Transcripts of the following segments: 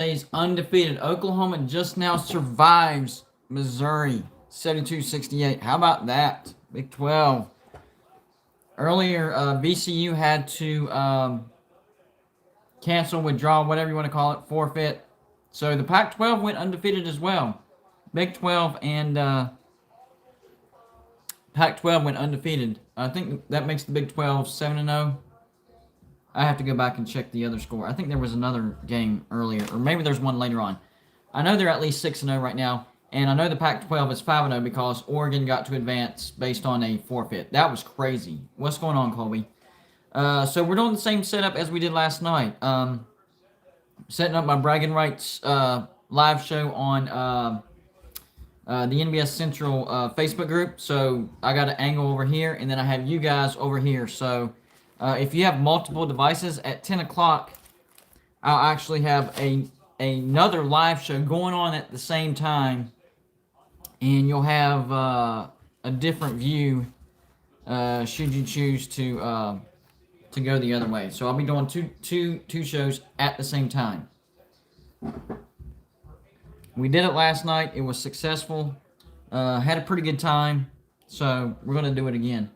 Stays undefeated. Oklahoma just now survives Missouri 72-68. How about that? Big 12. Earlier, VCU had to cancel, withdraw, whatever you want to call it, forfeit. So the Pac 12 went undefeated as well. Big 12 and Pac 12 went undefeated. I think that makes the Big 12 7-0. I have to go back and check the other score. I think there was another game earlier, or maybe there's one later on. I know they're at least 6-0 right now, and I know the Pac-12 is 5-0 because Oregon got to advance based on a forfeit. That was crazy. What's going on, Colby? So we're doing the same setup as we did last night. Setting up my bragging rights live show on the NBS Central Facebook group. So I got an angle over here, and then I have you guys over here. So if you have multiple devices at 10 o'clock, I'll actually have another live show going on at the same time, and you'll have a different view should you choose to go the other way. So I'll be doing two shows at the same time. We did it last night. It was successful. Had a pretty good time. So we're gonna do it again.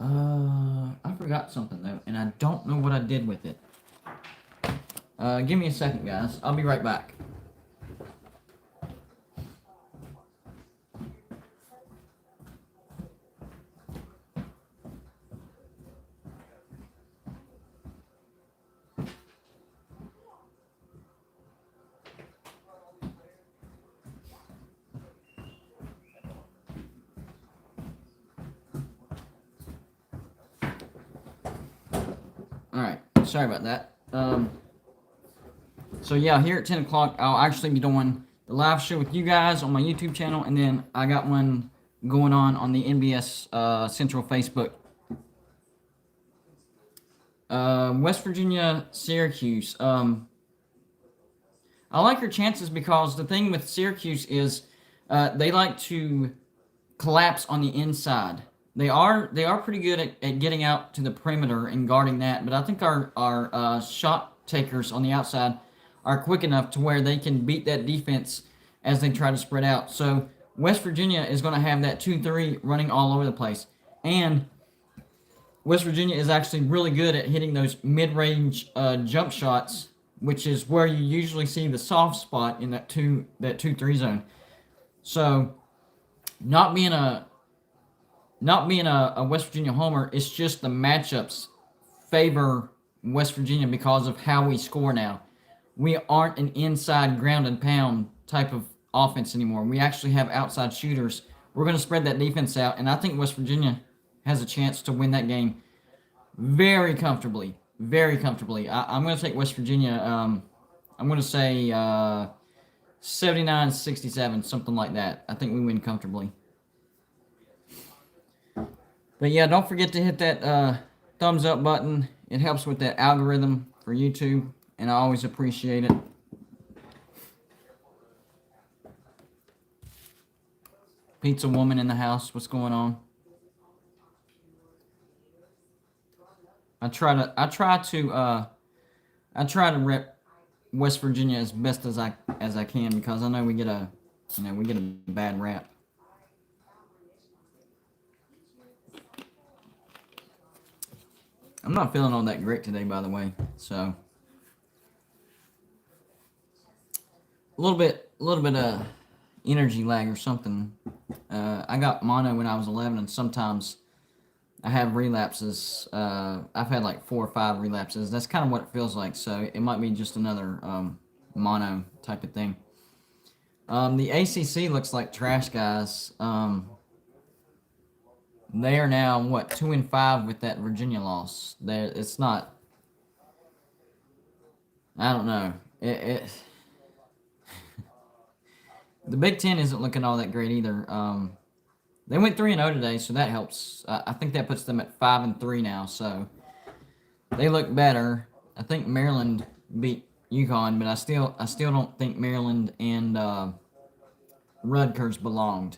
I forgot something though, and I don't know what I did with it. Give me a second, guys. I'll be right back. Alright, sorry about that. So yeah, here at 10 o'clock, I'll actually be doing the live show with you guys on my YouTube channel, and then I got one going on the NBS Central Facebook. West Virginia, Syracuse. I like your chances because the thing with Syracuse is they like to collapse on the inside. They are pretty good at getting out to the perimeter and guarding that, but I think our shot takers on the outside are quick enough to where they can beat that defense as they try to spread out. So West Virginia is going to have that 2-3 running all over the place. And West Virginia is actually really good at hitting those mid-range jump shots, which is where you usually see the soft spot in that 2-3 zone. So not being a West Virginia homer, it's just the matchups favor West Virginia because of how we score now. We aren't an inside ground and pound type of offense anymore. We actually have outside shooters. We're going to spread that defense out, and I think West Virginia has a chance to win that game very comfortably. Very comfortably. I'm going to take West Virginia, I'm going to say 79-67, something like that. I think we win comfortably. But yeah, don't forget to hit that thumbs up button. It helps with that algorithm for YouTube, and I always appreciate it. Pizza woman in the house, what's going on? I try to rep West Virginia as best as I can, because I know we get a bad rap. I'm not feeling all that great today, by the way. So a little bit of energy lag or something. I got mono when I was 11, and sometimes I have relapses. I've had like 4 or 5 relapses. That's kind of what it feels like. So it might be just another mono type of thing. The ACC looks like trash, guys. They are now 2-5 with that Virginia loss. It's not. I don't know. The Big Ten isn't looking all that great either. They went 3-0 today, so that helps. I think that puts them at 5-3 now. So they look better. I think Maryland beat UConn, but I still don't think Maryland and Rutgers belonged.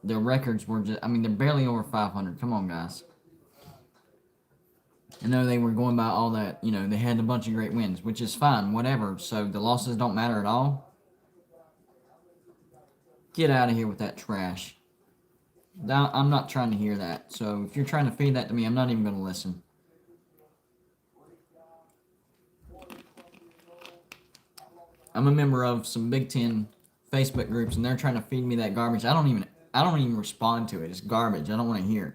Their records were just, they're barely over 500. Come on, guys. I know they were going by all that, they had a bunch of great wins, which is fine, whatever. So the losses don't matter at all. Get out of here with that trash. I'm not trying to hear that. So if you're trying to feed that to me, I'm not even going to listen. I'm a member of some Big Ten Facebook groups, and they're trying to feed me that garbage. I don't even respond to it. It's garbage. I don't want to hear it.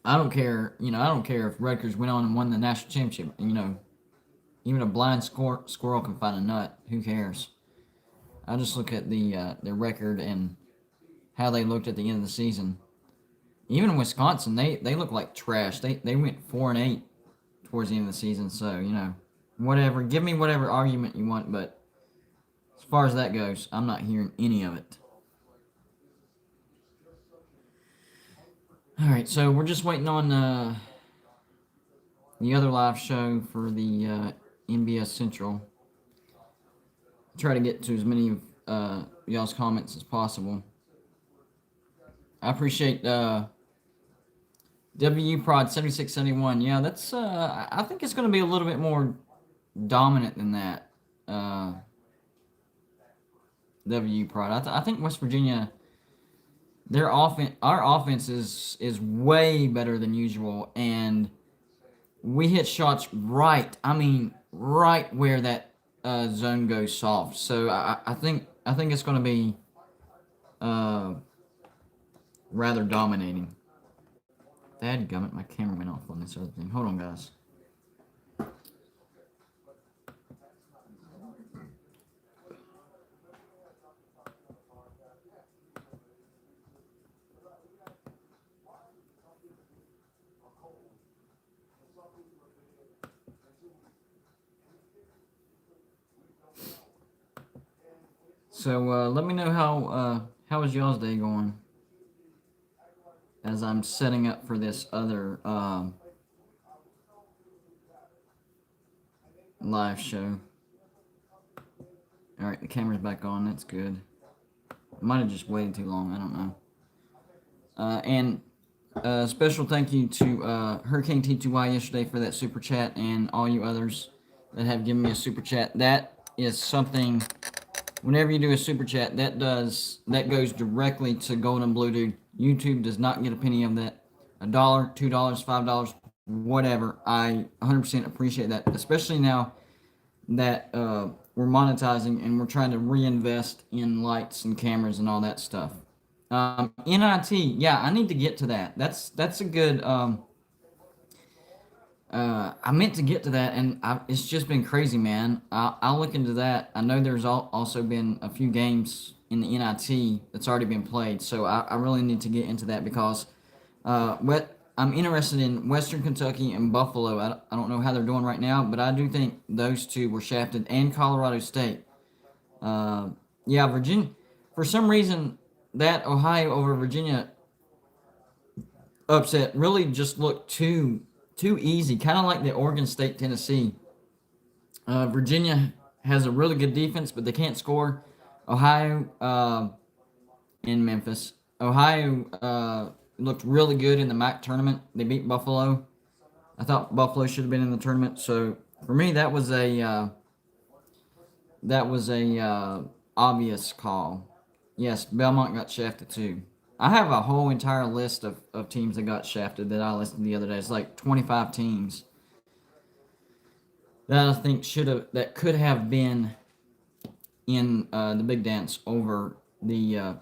I don't care. I don't care if Rutgers went on and won the national championship. Even a blind squirrel can find a nut. Who cares? I just look at their record and how they looked at the end of the season. Even Wisconsin, they look like trash. They went 4-8 towards the end of the season. So whatever. Give me whatever argument you want, but as far as that goes, I'm not hearing any of it. All right, so we're just waiting on the other live show for the NBS Central. Try to get to as many of y'all's comments as possible. I appreciate WProd 7671. Yeah, that's I think it's going to be a little bit more dominant than that. WProd. I think West Virginia, our offense is way better than usual, and we hit shots right. I mean, right where that zone goes soft. So I think it's going to be rather dominating. Dadgummit, my camera went off on this other thing. Hold on, guys. So let me know how was y'all's day going as I'm setting up for this other live show. All right, the camera's back on. That's good. Might have just waited too long. I don't know. And special thank you to Hurricane T2Y yesterday for that super chat, and all you others that have given me a super chat. That is something. Whenever you do a super chat, that goes directly to Golden Blue Dude. YouTube does not get a penny of that. $1, $2, $5, whatever. I 100% appreciate that, especially now that we're monetizing and we're trying to reinvest in lights and cameras and all that stuff. NIT, yeah, I need to get to that. That's a good. I meant to get to that, and it's just been crazy, man. I'll look into that. I know there's also been a few games in the NIT that's already been played, so I really need to get into that because I'm interested in Western Kentucky and Buffalo. I don't know how they're doing right now, but I do think those two were shafted, and Colorado State. Yeah, Virginia. For some reason, that Ohio over Virginia upset really just looked too easy, kind of like the Oregon State Tennessee. Virginia has a really good defense, but they can't score. Ohio in Memphis. Ohio looked really good in the MAC tournament. They beat Buffalo. I thought Buffalo should have been in the tournament. So for me, that was a obvious call. Yes, Belmont got shafted too. I have a whole entire list of teams that got shafted that I listed the other day. It's like 25 teams that I think that could have been in the Big Dance over the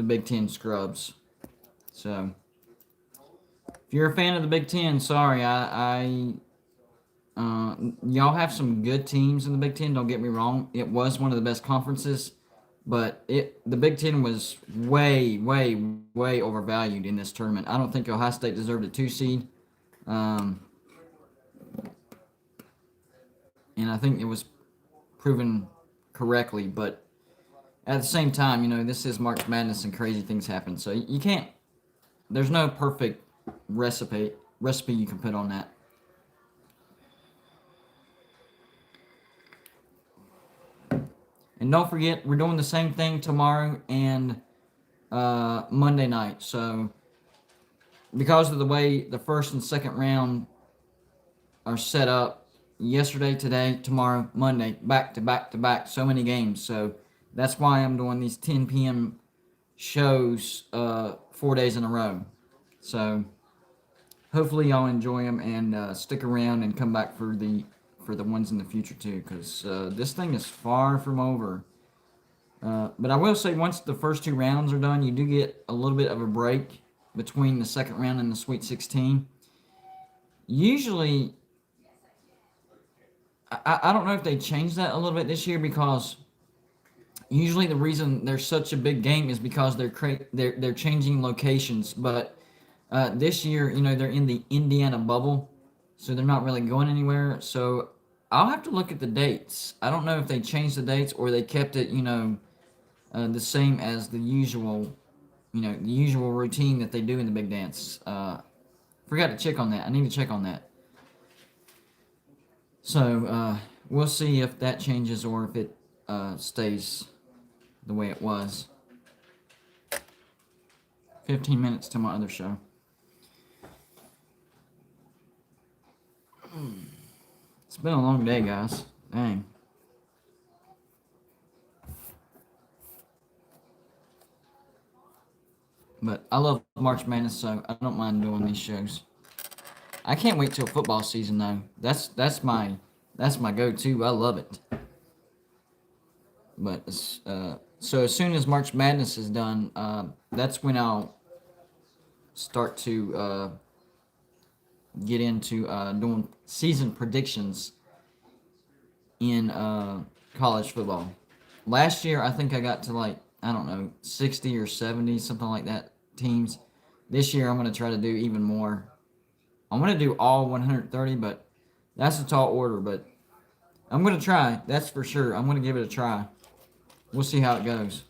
Big Ten scrubs. So if you're a fan of the Big Ten, sorry, y'all have some good teams in the Big Ten. Don't get me wrong; it was one of the best conferences. But the Big Ten was way, way, way overvalued in this tournament. I don't think Ohio State deserved a 2 seed. And I think it was proven correctly. But at the same time, this is March Madness and crazy things happen. So you can't, there's no perfect recipe you can put on that. And don't forget, we're doing the same thing tomorrow and Monday night. So because of the way the first and second round are set up, yesterday, today, tomorrow, Monday, back to back to back, so many games. So that's why I'm doing these 10 p.m. shows 4 days in a row. So hopefully y'all enjoy them and stick around and come back for the ones in the future too, because this thing is far from over. But I will say, once the first two rounds are done, you do get a little bit of a break between the second round and the Sweet 16. Usually, I don't know if they changed that a little bit this year, because usually the reason there's such a big game is because they're changing locations. But this year, they're in the Indiana bubble, so they're not really going anywhere. So I'll have to look at the dates. I don't know if they changed the dates or they kept it, the same as the usual, the usual routine that they do in the big dance. Forgot to check on that. I need to check on that. So we'll see if that changes or if it stays the way it was. 15 minutes to my other show. It's been a long day, guys. Dang. But I love March Madness, so I don't mind doing these shows. I can't wait till football season though. That's my go-to. I love it. But so as soon as March Madness is done, that's when I'll start to get into doing season predictions in college football. Last year, I think I got to I don't know, 60 or 70, something like that, teams. This year, I'm going to try to do even more. I'm going to do all 130, but that's a tall order. But I'm going to try, that's for sure. I'm going to give it a try. We'll see how it goes.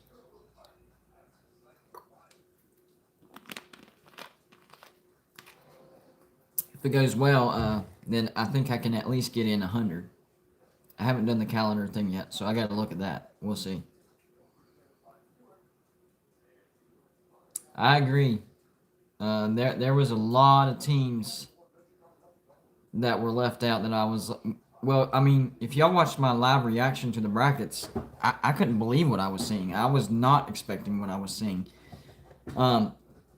If it goes well, then I think I can at least get in 100. I haven't done the calendar thing yet, so I got to look at that. We'll see. I agree. There was a lot of teams that were left out that I was. Well, I mean, if y'all watched my live reaction to the brackets, I couldn't believe what I was seeing. I was not expecting what I was seeing.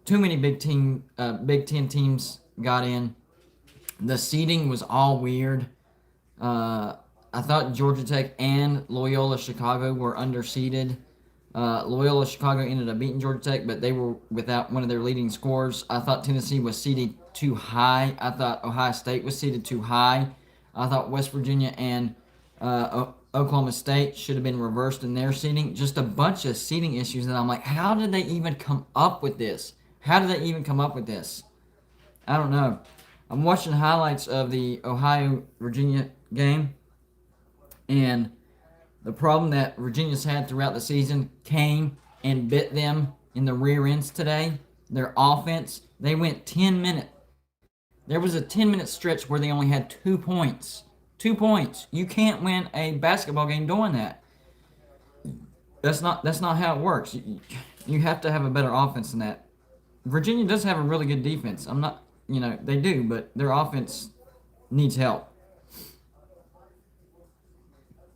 Too many Big Ten teams got in. The seeding was all weird. I thought Georgia Tech and Loyola Chicago were underseeded. Loyola Chicago ended up beating Georgia Tech, but they were without one of their leading scorers. I thought Tennessee was seeded too high. I thought Ohio State was seeded too high. I thought West Virginia and Oklahoma State should have been reversed in their seeding. Just a bunch of seeding issues that I'm like, how did they even come up with this? How did they even come up with this? I don't know. I'm watching highlights of the Ohio-Virginia game, and the problem that Virginia's had throughout the season came and bit them in the rear ends today. Their offense, they went 10 minutes. There was a 10-minute stretch where they only had 2 points. 2 points. You can't win a basketball game doing that. That's not how it works. You have to have a better offense than that. Virginia does have a really good defense. I'm not, they do, but their offense needs help.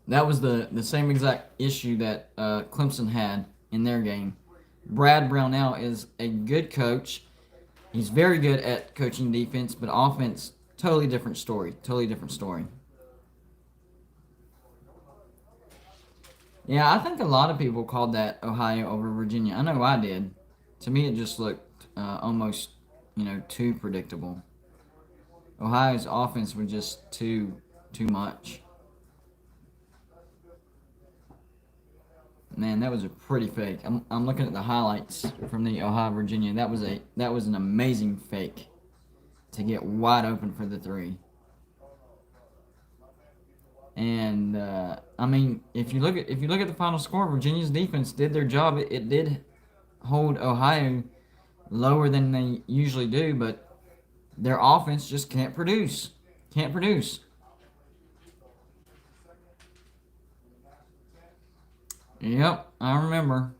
That was the same exact issue that Clemson had in their game. Brad Brownell is a good coach. He's very good at coaching defense, but offense, totally different story. Totally different story. Yeah, I think a lot of people called that Ohio over Virginia. I know I did. To me, it just looked almost, too predictable. Ohio's offense was just too much. Man, that was a pretty fake. I'm looking at the highlights from the Ohio Virginia. That was an amazing fake to get wide open for the three. And I mean, if you look at the final score, Virginia's defense did their job. It did hold Ohio lower than they usually do, but their offense just can't produce. Can't produce. Yep, I remember.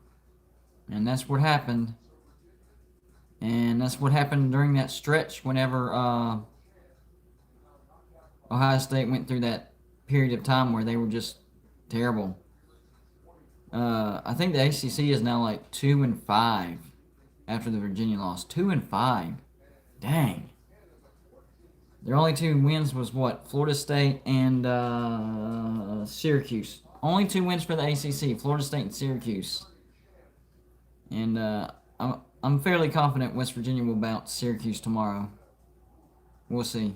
And that's what happened. And that's what happened during that stretch whenever Ohio State went through that period of time where they were just terrible. I think the ACC is now like 2-5 after the Virginia loss. 2-5. Dang. Their only two wins was what? Florida State and Syracuse. Only two wins for the ACC. Florida State and Syracuse. And I'm fairly confident West Virginia will bounce Syracuse tomorrow. We'll see.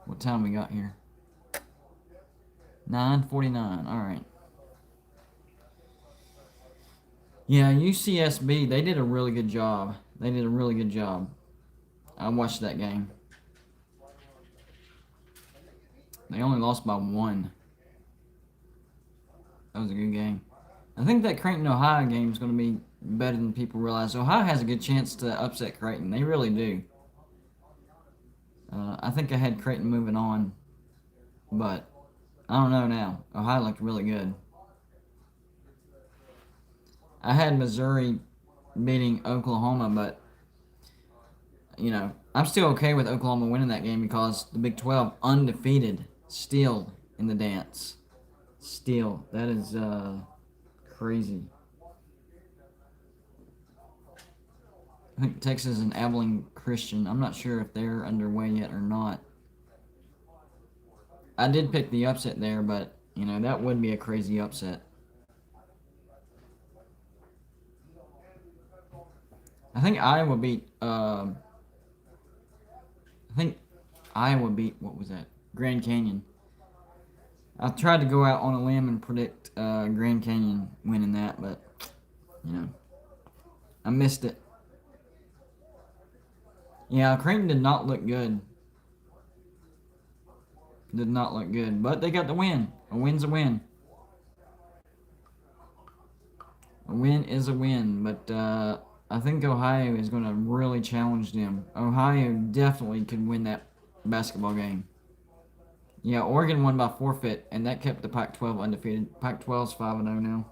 What time we got here? 9:49. All right. Yeah, UCSB, they did a really good job. They did a really good job. I watched that game. They only lost by 1. That was a good game. I think that Creighton, Ohio game is going to be better than people realize. Ohio has a good chance to upset Creighton. They really do. I think I had Creighton moving on, but I don't know now. Ohio looked really good. I had Missouri beating Oklahoma, but, you know, I'm still okay with Oklahoma winning that game because the Big 12 undefeated, still in the dance. Still. That is crazy. I think Texas and Abilene Christian. I'm not sure if they're underway yet or not. I did pick the upset there, but, you know, that would be a crazy upset. I think Iowa beat, what was that? Grand Canyon. I tried to go out on a limb and predict Grand Canyon winning that, but, you know, I missed it. Yeah, Creighton did not look good. Did not look good, but they got the win. A win's a win. A win is a win, but I think Ohio is going to really challenge them. Ohio definitely could win that basketball game. Yeah, Oregon won by forfeit, and that kept the Pac-12 undefeated. Pac-12's 5-0 now.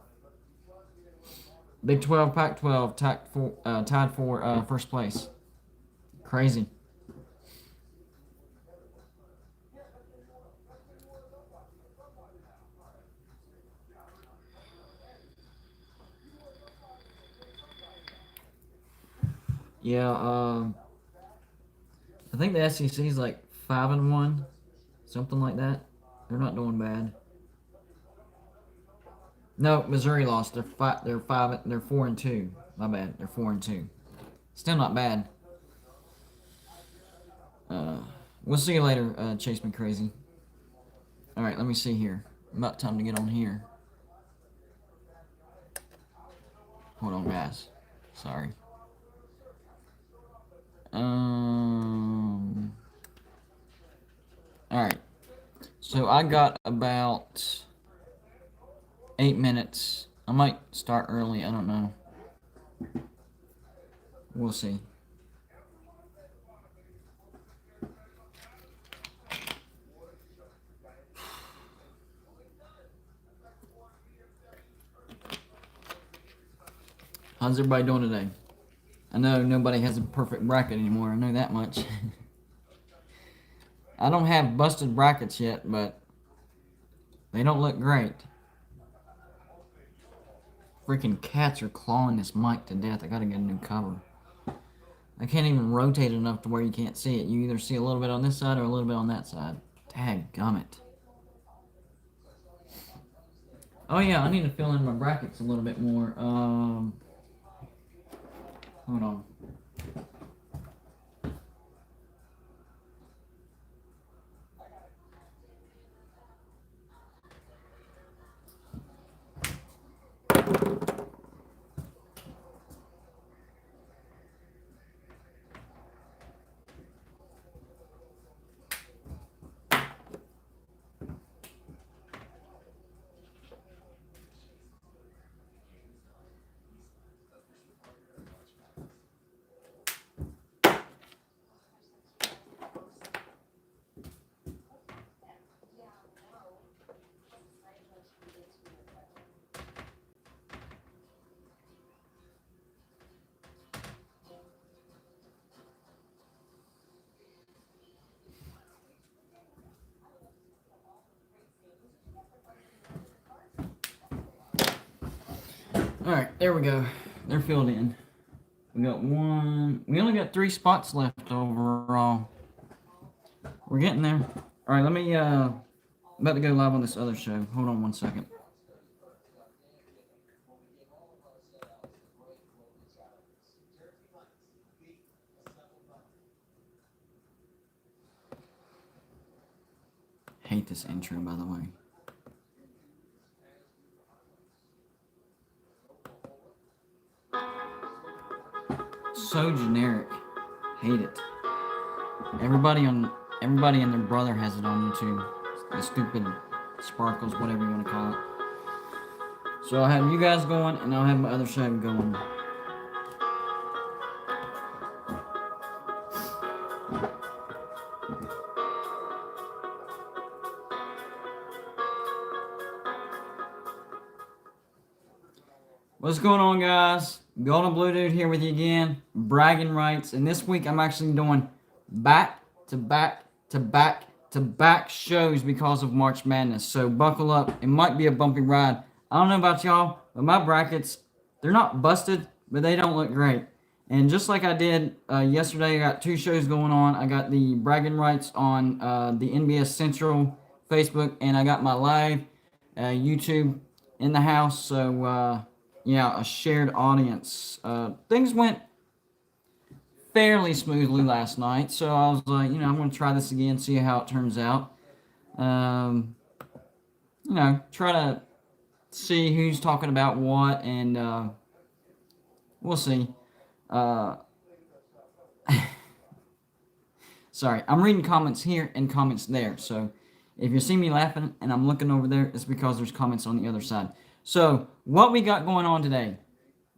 Big 12, Pac-12 tied for first place. Crazy. Yeah, I think the SEC is like 5-1, something like that. They're not doing bad. No, Missouri lost. They're 4-2. My bad. They're 4-2. Still not bad. We'll see you later, Chase Me Crazy. All right, let me see here. About time to get on here. Hold on, guys. Sorry. All right. So I got about 8 minutes. I might start early. I don't know. We'll see. How's everybody doing today? I know nobody has a perfect bracket anymore. I know that much. I don't have busted brackets yet, but they don't look great. Freaking cats are clawing this mic to death. I gotta get a new cover. I can't even rotate it enough to where you can't see it. You either see a little bit on this side or a little bit on that side. Dadgummit. Oh yeah, I need to fill in my brackets a little bit more. Hold on. All right, there we go. They're filled in. We got one. We only got 3 spots left overall. We're getting there. All right, let me. About to go live on this other show. Hold on one second. Hate this intro, by the way. So generic. Hate it. Everybody and their brother has it on YouTube. The stupid sparkles, whatever you want to call it. So I'll have you guys going, and I'll have my other show going. What's going on, guys? Golden Blue Dude here with you again. Bragging rights. And this week I'm actually doing back to back to back to back shows because of March Madness. So buckle up. It might be a bumpy ride. I don't know about y'all, but my brackets, they're not busted, but they don't look great. And just like I did yesterday, I got 2 shows going on. I got the bragging rights on the NBS Central Facebook, and I got my live YouTube in the house. So, yeah, a shared audience. Things went fairly smoothly last night, so I was like, I'm going to try this again, see how it turns out. Try to see who's talking about what, and we'll see. Sorry, I'm reading comments here and comments there, so if you see me laughing and I'm looking over there, it's because there's comments on the other side. So, what we got going on today?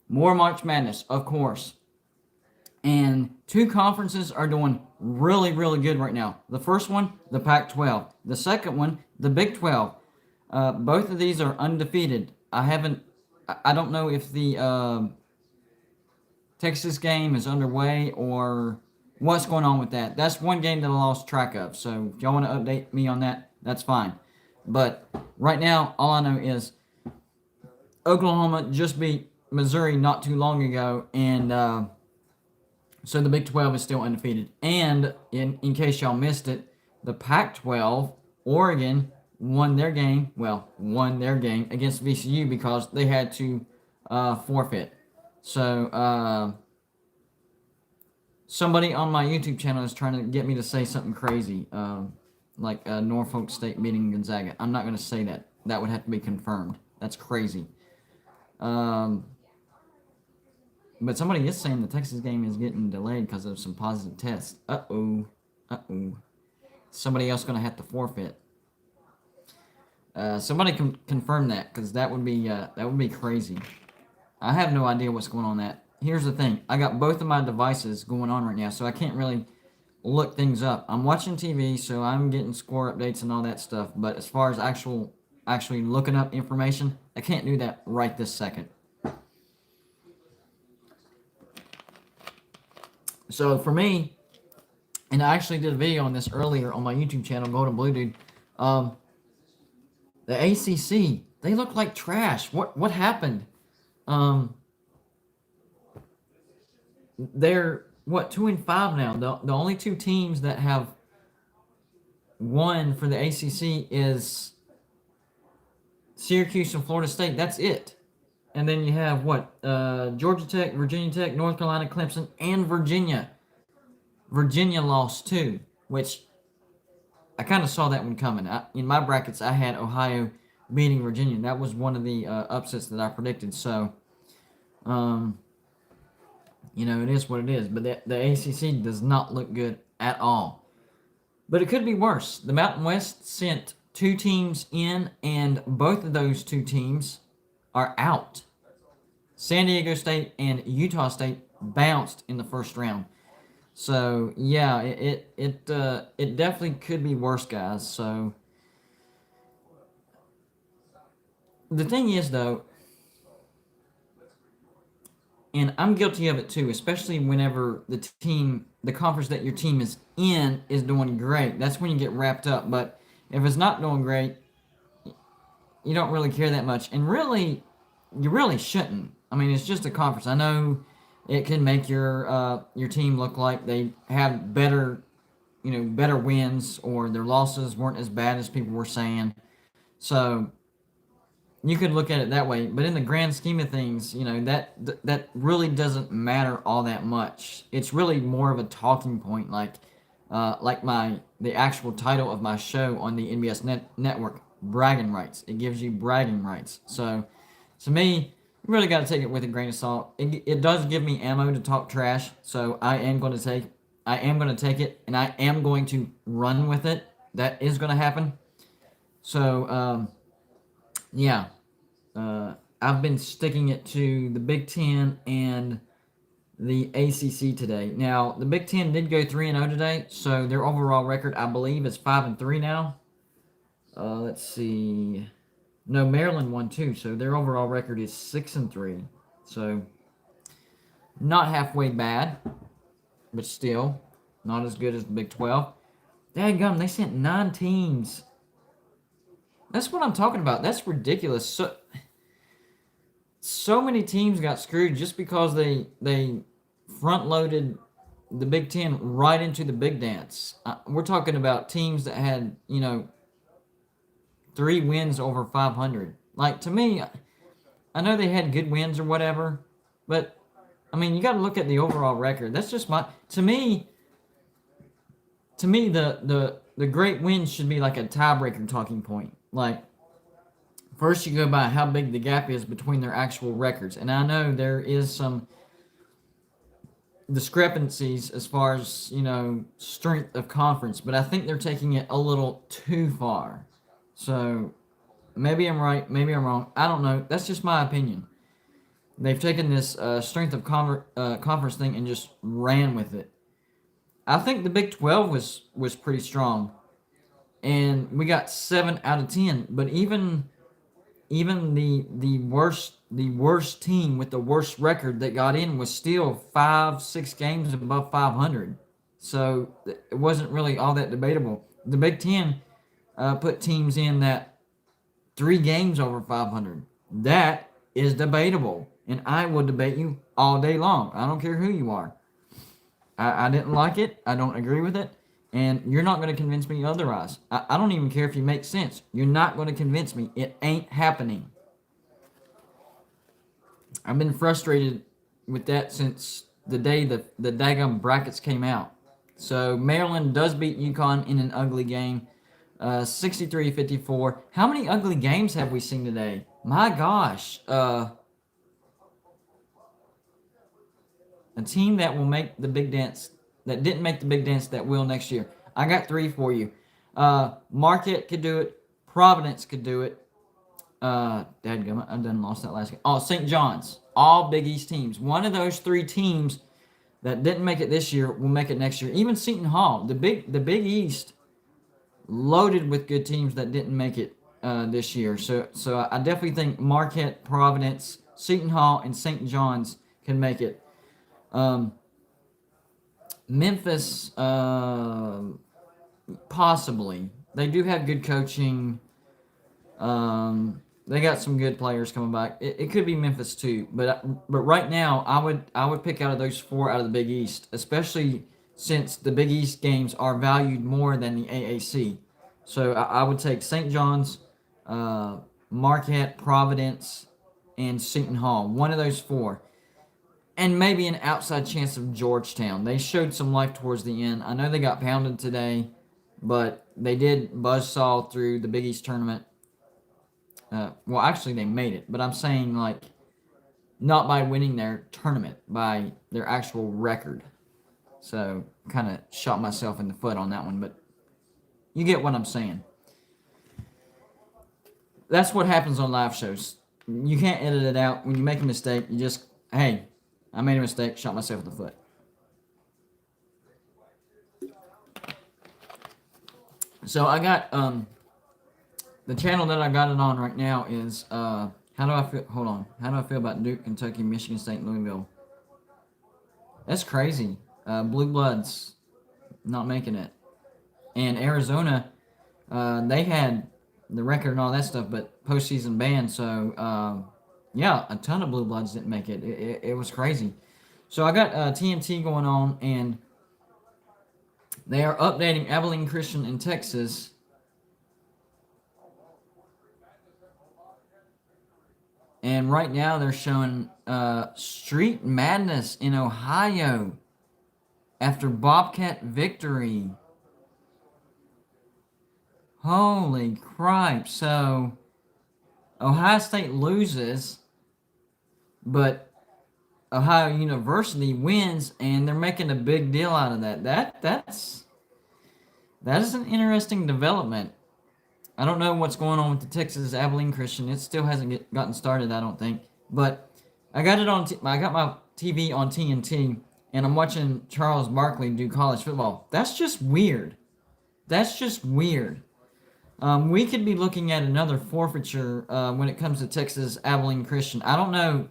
More March Madness, of course. And 2 conferences are doing really, really good right now. The first one, the Pac-12. The second one, the Big 12. Both of these are undefeated. I don't know if the Texas game is underway or what's going on with that. That's one game that I lost track of. So, if y'all want to update me on that, that's fine. But right now, all I know is Oklahoma just beat Missouri not too long ago, and so the Big 12 is still undefeated. And in case y'all missed it, the Pac-12, Oregon won their game against VCU because they had to forfeit. So somebody on my YouTube channel is trying to get me to say something crazy, like Norfolk State beating Gonzaga. I'm not going to say that. That would have to be confirmed. That's crazy. But somebody is saying the Texas game is getting delayed because of some positive tests. Uh-oh. Somebody else going to have to forfeit. Somebody can confirm that, because that would be crazy. I have no idea what's going on that. Here's the thing. I got both of my devices going on right now, so I can't really look things up. I'm watching TV, so I'm getting score updates and all that stuff. But as far as actually looking up information, I can't do that right this second. So for me, and I actually did a video on this earlier on my YouTube channel, Golden Blue Dude. The ACC, they look like trash. What happened? They're 2-5 now. The only 2 teams that have won for the ACC is Syracuse and Florida State. That's it. And then you have Georgia Tech, Virginia Tech, North Carolina, Clemson, and Virginia. Virginia lost too, which I kind of saw that one coming. In my brackets, I had Ohio beating Virginia. That was one of the upsets that I predicted. So, it is what it is. But the ACC does not look good at all. But it could be worse. The Mountain West sent 2 teams in, and both of those 2 teams are out. San Diego State and Utah State bounced in the first round. So yeah, it definitely could be worse, guys. So the thing is, though, and I'm guilty of it too, especially whenever the conference that your team is in is doing great. That's when you get wrapped up. But if it's not doing great, you don't really care that much. And really, you really shouldn't. I mean, it's just a conference. I know it can make your team look like they have better, better wins, or their losses weren't as bad as people were saying. So you could look at it that way, but in the grand scheme of things, that really doesn't matter all that much. It's really more of a talking point, like the actual title of my show on the network, bragging rights. It gives you bragging rights. So, to me, you really got to take it with a grain of salt. It does give me ammo to talk trash, so I am going to take it, and I am going to run with it. That is going to happen. So, yeah, I've been sticking it to the Big Ten and the ACC today. Now, the Big Ten did go 3-0 today, so their overall record, I believe, is 5-3 now. Let's see. No, Maryland won too, so their overall record is 6-3. So, not halfway bad, but still not as good as the Big 12. Dadgum, they sent 9 teams. That's what I'm talking about. That's ridiculous. So many teams got screwed just because they front-loaded the Big Ten right into the big dance. We're talking about teams that had, 3 wins over 500. Like, to me, I know they had good wins or whatever, but, I mean, you got to look at the overall record. That's just to me, the great wins should be like a tiebreaker talking point. Like, first you go by how big the gap is between their actual records. And I know there is some discrepancies as far as, strength of conference, but I think they're taking it a little too far. So, maybe I'm right, maybe I'm wrong. I don't know. That's just my opinion. They've taken this strength of conference thing and just ran with it. I think the Big 12 was pretty strong, and we got 7 out of 10. But even the worst team with the worst record that got in was still 5-6 games above 500. So it wasn't really all that debatable. The Big 10 put teams in that 3 games over 500. That is debatable, and I will debate you all day long. I don't care who you are. I didn't like it. I don't agree with it. And you're not going to convince me otherwise. I don't even care if you make sense. You're not going to convince me. It ain't happening. I've been frustrated with that since the day the daggum brackets came out. So Maryland does beat UConn in an ugly game, 63-54. How many ugly games have we seen today? My gosh. A team that will make the big dance, that didn't make the big dance, that will next year. I got 3 for you. Marquette could do it. Providence could do it. Dadgummit, I done lost that last game. Oh, St. John's. All Big East teams. One of those 3 teams that didn't make it this year will make it next year. Even Seton Hall. The Big East loaded with good teams that didn't make it this year. So I definitely think Marquette, Providence, Seton Hall, and St. John's can make it. Memphis, possibly. They do have good coaching. They got some good players coming back. It could be Memphis too, but right now I would pick out of those 4 out of the Big East, especially since the Big East games are valued more than the AAC. So I would take St. John's, Marquette, Providence, and Seton Hall. One of those 4. And maybe an outside chance of Georgetown. They showed some life towards the end. I know they got pounded today, but they did buzzsaw through the Big East tournament. Well, actually, they made it. But I'm saying, not by winning their tournament, by their actual record. So, kind of shot myself in the foot on that one. But you get what I'm saying. That's what happens on live shows. You can't edit it out. When you make a mistake, you just, hey, I made a mistake, shot myself in the foot. So I got, the channel that I got it on right now is, how do I feel about Duke, Kentucky, Michigan State, Louisville? That's crazy. Blue Bloods not making it. And Arizona, they had the record and all that stuff, but postseason ban, so, Yeah, a ton of Blue Bloods didn't make it. It was crazy. So I got TNT going on, and they are updating Abilene Christian in Texas. And right now they're showing Street Madness in Ohio after Bobcat victory. Holy crap. So Ohio State loses, but Ohio University wins, and they're making a big deal out of that. That is an interesting development. I don't know what's going on with the Texas Abilene Christian. It still hasn't gotten started, I don't think. But I got it on. I got my TV on TNT, and I'm watching Charles Barkley do college football. That's just weird. That's just weird. We could be looking at another forfeiture when it comes to Texas Abilene Christian. I don't know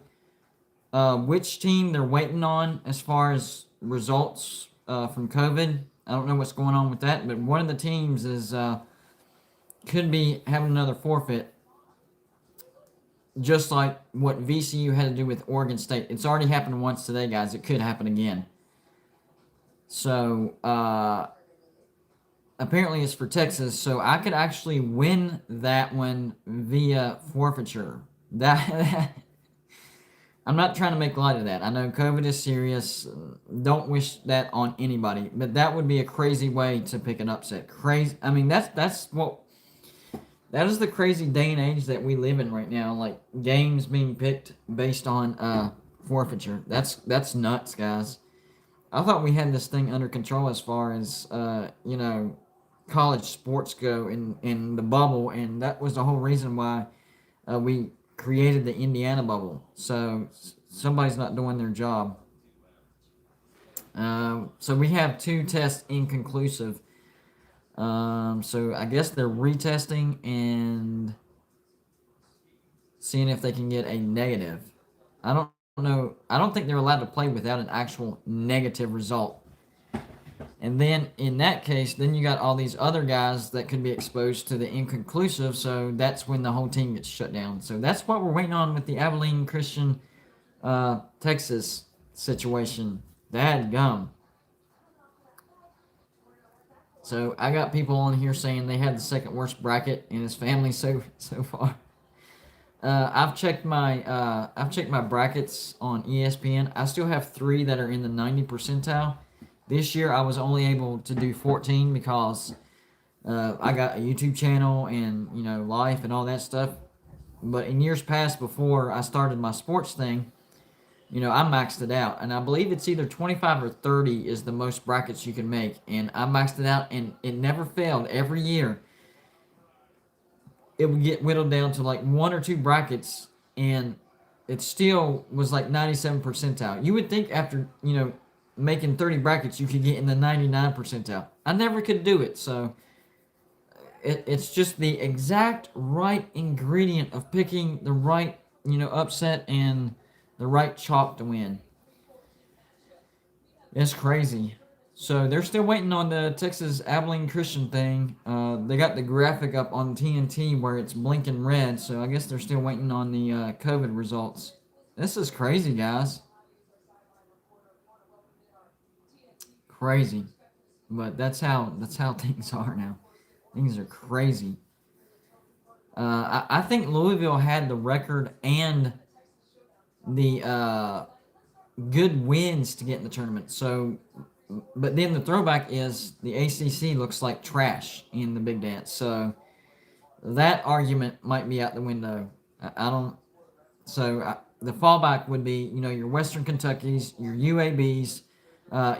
which team they're waiting on as far as results from COVID. I don't know what's going on with that, but one of the teams is could be having another forfeit, just like what VCU had to do with Oregon State. It's already happened once today, guys. It could happen again. So apparently it's for Texas, so I could actually win that one via forfeiture. That I'm not trying to make light of that. I know COVID is serious. Don't wish that on anybody, but that would be a crazy way to pick an upset. Crazy. I mean, that is the crazy day and age that we live in right now. Like games being picked based on forfeiture. That's nuts, guys. I thought we had this thing under control as far as college sports go in the bubble, and that was the whole reason why we created the Indiana bubble. So somebody's not doing their job. So we have 2 tests inconclusive. So I guess they're retesting and seeing if they can get a negative. I don't know. I don't think they're allowed to play without an actual negative result. And then in that case, then you got all these other guys that could be exposed to the inconclusive. So that's when the whole team gets shut down. So that's what we're waiting on with the Abilene Christian Texas situation. Dadgum. So I got people on here saying they had the second worst bracket in his family so far. I've checked my brackets on ESPN. I still have 3 that are in the 90 percentile. This year I was only able to do 14 because I got a YouTube channel and life and all that stuff. But in years past, before I started my sports thing, I maxed it out, and I believe it's either 25 or 30 is the most brackets you can make, and I maxed it out, and it never failed. Every year, it would get whittled down to like 1 or 2 brackets, and it still was like 97 percentile. You would think after, making 30 brackets, you could get in the 99 percentile. I never could do it, so it's just the exact right ingredient of picking the right, upset and the right chalk to win. It's crazy. So they're still waiting on the Texas Abilene Christian thing. They got the graphic up on TNT where it's blinking red. So I guess they're still waiting on the COVID results. This is crazy, guys. Crazy, but that's how things are now. Things are crazy. I think Louisville had the record and the good wins to get in the tournament. So, but then the throwback is the ACC looks like trash in the Big Dance. So that argument might be out the window. I don't. So the fallback would be, your Western Kentuckys, your UABs,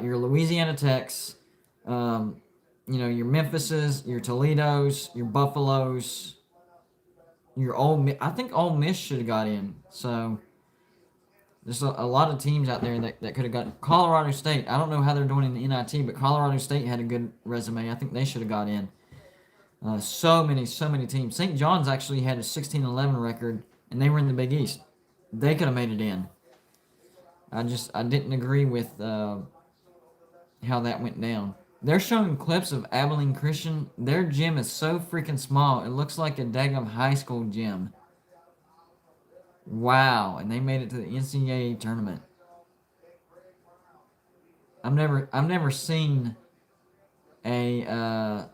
your Louisiana Techs, your Memphises, your Toledos, your Buffaloes, your I think Ole Miss should have got in. So there's a lot of teams out there that could have got Colorado State. I don't know how they're doing in the NIT, but Colorado State had a good resume. I think they should have got in. So many teams. St. John's actually had a 16-11 record, and they were in the Big East. They could have made it in. I didn't agree with how that went down. They're showing clips of Abilene Christian. Their gym is so freaking small. It looks like a daggum high school gym. Wow, and they made it to the NCAA tournament. I've never seen a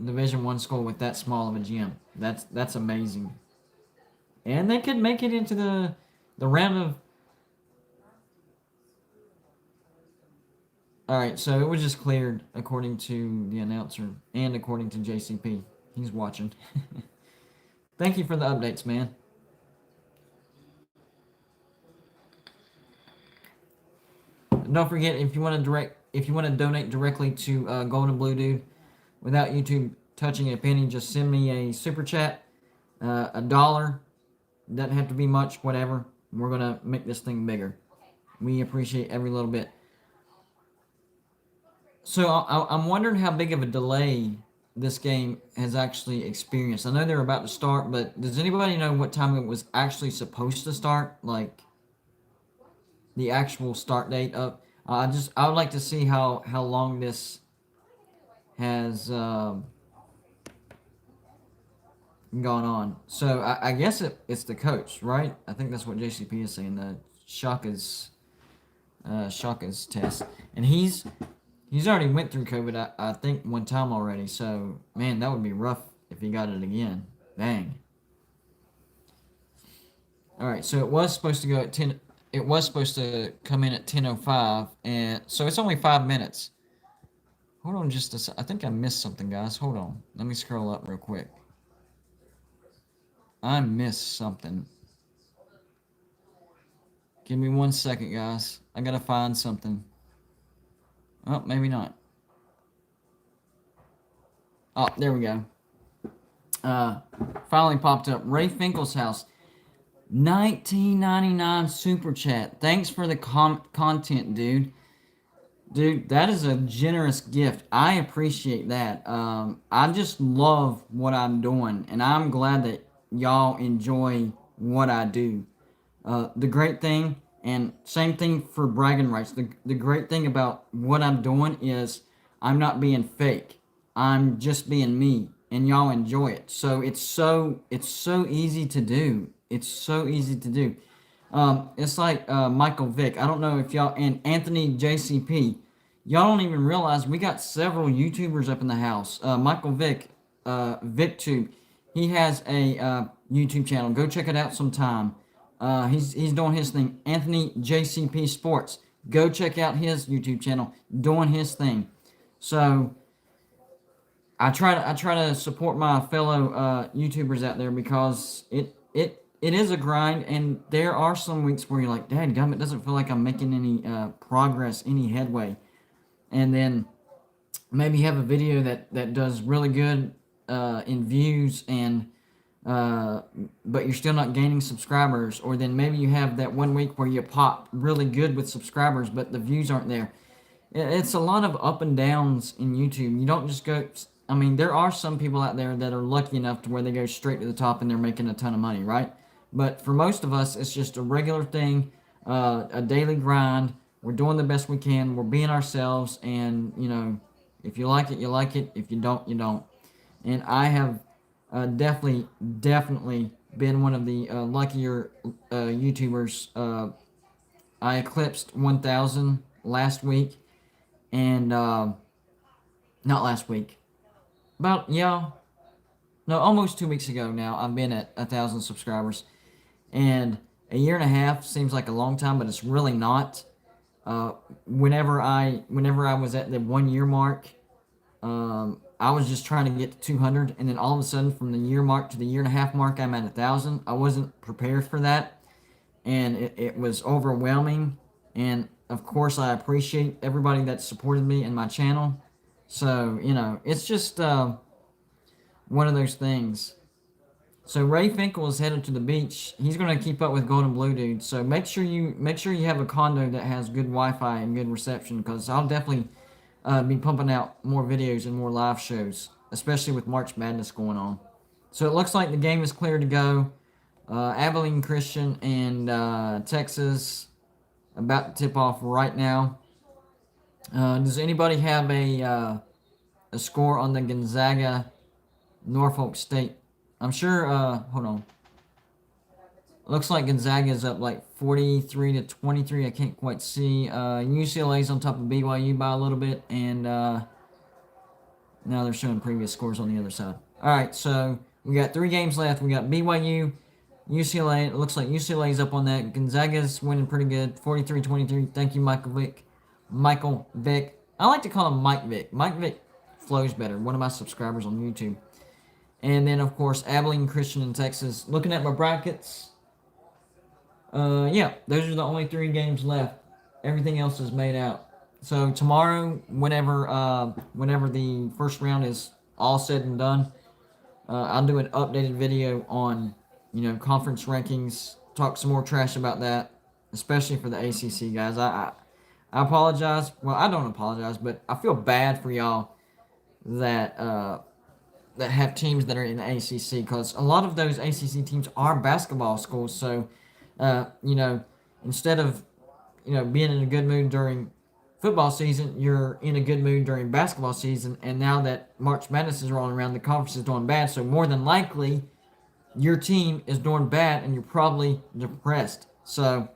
Division One school with that small of a gym. That's amazing. And they could make it into the round of. All right, so it was just cleared according to the announcer and according to JCP. He's watching. Thank you for the updates, man. Don't forget if you want to donate directly to Golden Blue Dude without YouTube touching a penny, just send me a super chat, $1. Doesn't have to be much, whatever. We're gonna make this thing bigger. We appreciate every little bit. So I'm wondering how big of a delay this game has actually experienced. I know they're about to start, but does anybody know what time it was actually supposed to start? Like the actual start date of. I would like to see how long this has gone on. So I guess it's the coach, right? I think that's what JCP is saying. The Shaka's test, and he's already went through COVID. I think one time already. So man, that would be rough if he got it again. Dang. All right, so it was supposed to go at 10. It was supposed to come in at 10:05, and so it's only 5 minutes. Hold on, just a sec. I think I missed something, guys. Hold on. Let me scroll up real quick. I missed something. Give me 1 second, guys. I gotta find something. Oh, maybe not. Oh, there we go. Finally popped up. Ray Finkel's house. 19.99 super chat. Thanks for the content, dude. Dude, that is a generous gift. I appreciate that. I just love what I'm doing, and I'm glad that y'all enjoy what I do. The great thing, and same thing for bragging rights. The great thing about what I'm doing is I'm not being fake. I'm just being me, and y'all enjoy it. So it's so easy to do. It's so easy to do. It's like Michael Vick. I don't know if y'all and Anthony JCP. Y'all don't even realize we got several YouTubers up in the house. Michael Vick, VicTube. He has a YouTube channel. Go check it out sometime. He's doing his thing. Anthony JCP Sports. Go check out his YouTube channel. Doing his thing. So I try to support my fellow YouTubers out there because it is a grind, and there are some weeks where you're like, "Dad, gum, it doesn't feel like I'm making any progress, any headway," and then maybe have a video that does really good in views and but you're still not gaining subscribers, or then maybe you have that one week where you pop really good with subscribers but the views aren't there. It's a lot of up and downs in YouTube. You don't just go. I mean, there are some people out there that are lucky enough to where they go straight to the top and they're making a ton of money, right? But for most of us, it's just a regular thing, a daily grind. We're doing the best we can. We're being ourselves, and if you like it, you like it. If you don't, you don't. And I have definitely been one of the luckier YouTubers. I eclipsed 1,000 last week, and not last week, about no, almost 2 weeks ago now. I've been at 1,000 subscribers, and a year and a half seems like a long time, but it's really not. Whenever I was at the 1 year mark, I was just trying to get to 200, and then all of a sudden, from the year mark to the year and a half mark, I'm at 1,000. I wasn't prepared for that, and it was overwhelming. And of course, I appreciate everybody that supported me and my channel. So it's just one of those things. So Ray Finkel is headed to the beach. He's going to keep up with Golden Blue Dude. So make sure you have a condo that has good Wi-Fi and good reception, because I'll definitely be pumping out more videos and more live shows, especially with March Madness going on. So it looks like the game is clear to go. Abilene Christian and Texas about to tip off right now. Does anybody have a score on the Gonzaga Norfolk State? I'm sure. Hold on. Looks like Gonzaga is up like 43-23. I can't quite see. UCLA's on top of BYU by a little bit, and now they're showing previous scores on the other side. All right, so we got 3 games left. We got BYU, UCLA. It looks like UCLA's up on that. Gonzaga's winning pretty good, 43-23. Thank you, Michael Vick. Michael Vick. I like to call him Mike Vick. Mike Vick flows better. One of my subscribers on YouTube. And then, of course, Abilene Christian in Texas. Looking at my brackets, yeah, those are the only 3 games left. Everything else is made out. So tomorrow, whenever the first round is all said and done, I'll do an updated video on, conference rankings. Talk some more trash about that, especially for the ACC guys. I apologize. Well, I don't apologize, but I feel bad for y'all that that have teams that are in the ACC, because a lot of those ACC teams are basketball schools. So, instead of being in a good mood during football season, you're in a good mood during basketball season. And now that March Madness is rolling around, the conference is doing bad. So more than likely, your team is doing bad, and you're probably depressed. So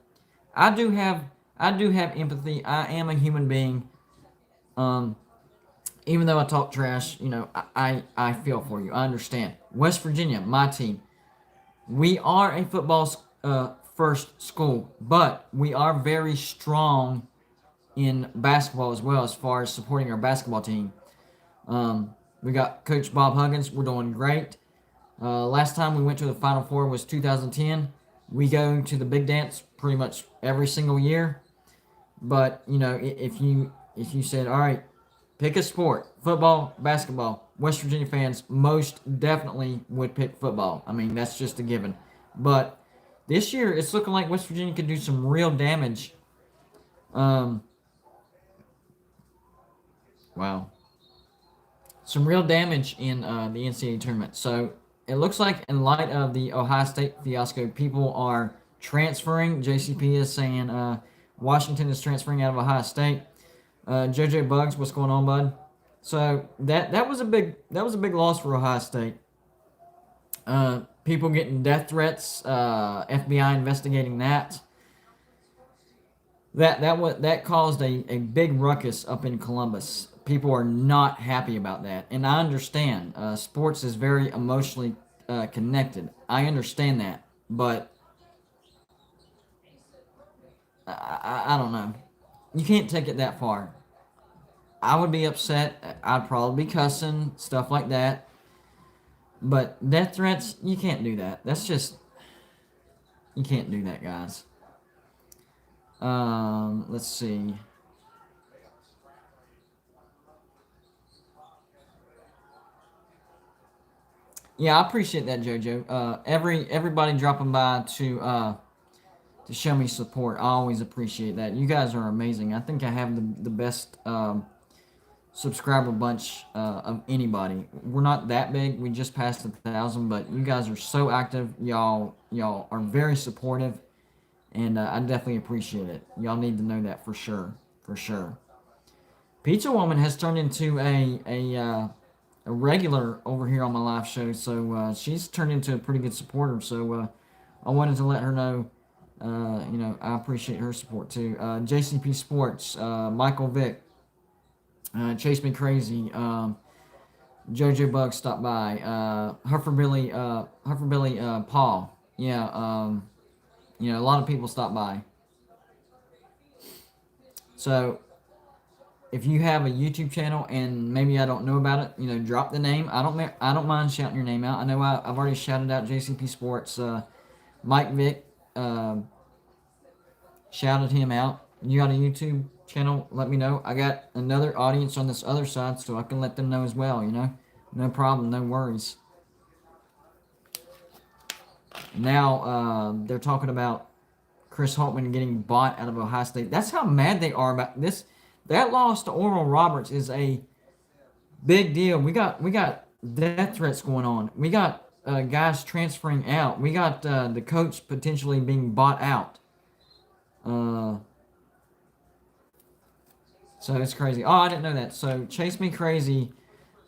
I do have empathy. I am a human being. Even though I talk trash, I feel for you. I understand. West Virginia, my team. We are a football first school, but we are very strong in basketball as well, as far as supporting our basketball team. We got Coach Bob Huggins. We're doing great. Last time we went to the Final Four was 2010. We go to the big dance pretty much every single year. But, if you said, all right, pick a sport, football, basketball, West Virginia fans most definitely would pick football. I mean, that's just a given. But this year, it's looking like West Virginia could do some real damage. Wow. Some real damage in the NCAA tournament. So it looks like, in light of the Ohio State fiasco, people are transferring. JCP is saying Washington is transferring out of Ohio State. JJ Bugs, what's going on, bud? So that was a big loss for Ohio State. People getting death threats. FBI investigating that. That caused a big ruckus up in Columbus. People are not happy about that, and I understand. Sports is very emotionally connected. I understand that, but I don't know. You can't take it that far. I would be upset. I'd probably be cussing, stuff like that. But death threats, you can't do that. That's just, you can't do that, guys. Let's see. Yeah, I appreciate that, JoJo. Everybody dropping by to show me support. I always appreciate that. You guys are amazing. I think I have the best subscriber bunch of anybody. We're not that big. We just passed 1,000, but you guys are so active. Y'all are very supportive, and I definitely appreciate it. Y'all need to know that for sure. For sure. Pizza Woman has turned into a regular over here on my live show, so she's turned into a pretty good supporter. So I wanted to let her know. I appreciate her support too. JCP Sports, Michael Vick, Chase Me Crazy, JoJo Bug stopped by, Huffer Billy Paul. Yeah, a lot of people stopped by. So if you have a YouTube channel and maybe I don't know about it, drop the name. I don't mind shouting your name out. I know I've already shouted out JCP Sports, Mike Vick. Shouted him out. You got a YouTube channel? Let me know. I got another audience on this other side, so I can let them know as well. No problem, no worries. Now they're talking about Chris Holtmann getting bought out of Ohio State. That's how mad they are about this. That loss to Oral Roberts is a big deal. We got death threats going on. We got guys transferring out. We got the coach potentially being bought out. So it's crazy. Oh, I didn't know that. So Chase Me Crazy,